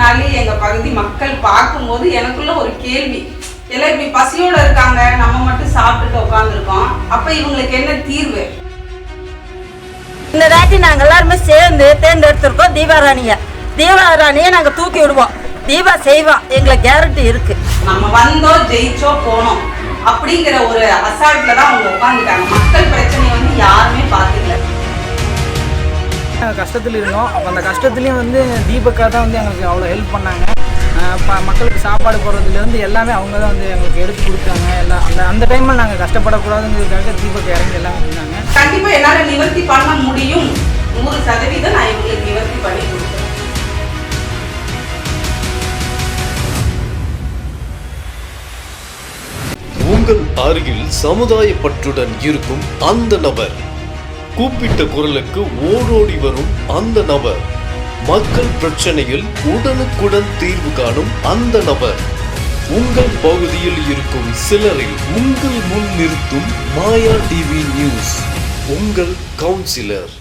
நாள்லயே எங்க பகுதி மக்கள் பார்க்கும்போது எனக்குள்ள ஒரு கேள்வி, எல்லாம் இப்படி பசியோட இருக்காங்க, நம்ம மட்டும் சாப்பிட்டுட்டு உட்காந்துருக்கோம், அப்ப இவங்களுக்கு என்ன தீர்வு? இந்த தாட்டி நாங்க எல்லாருமே சேர்ந்து தேர்ந்தெடுத்திருக்கோம் தீபாராணியை நாங்க தூக்கி விடுவோம். தீபா செய்வோம், எங்களுக்கு கேரண்டி இருக்கு. நம்ம வந்தோம், ஜெயிச்சோ போனோம் அப்படிங்கிற ஒரு அசால்ட்ல தான் அவங்க உட்காந்துட்டாங்க. மக்கள் பிரச்சனையை வந்து யாருமே பார்த்துக்கல. கஷ்டத்தில் இருந்தோம். அப்போ அந்த கஷ்டத்துலேயும் தீபக்கா தான் எங்களுக்கு அவ்வளோ ஹெல்ப் பண்ணாங்க. மக்களுக்கு சாப்பாடு போடுறதுலேருந்து எல்லாமே அவங்க தான் எங்களுக்கு எடுத்து கொடுத்தாங்க. எல்லாம் அந்த டைமில் நாங்கள் கஷ்டப்படக்கூடாதுங்கிறதுக்காக தீபக்கா இறங்கி எல்லாம் இருந்தாங்க. கண்டிப்பாக என்னால் நிவர்த்தி பண்ண முடியும். 100% நான் இவங்களுக்கு நிவர்த்தி பண்ணி கொடுத்தேன். உங்கள் அருகில் சமுதாய பற்றுடன் இருக்கும் அந்த நபர், கூப்பிட்ட குரலுக்கு ஓடோடி வரும் அந்த நபர், மக்கள் பிரச்சனையில் உடனுக்குடன் தீர்வு காணும் அந்த நபர், உங்கள் பகுதியில் இருக்கும் சிலரில் உங்கள் முன் நிறுத்தும் மாயா டிவி நியூஸ், உங்கள் கவுன்சிலர்.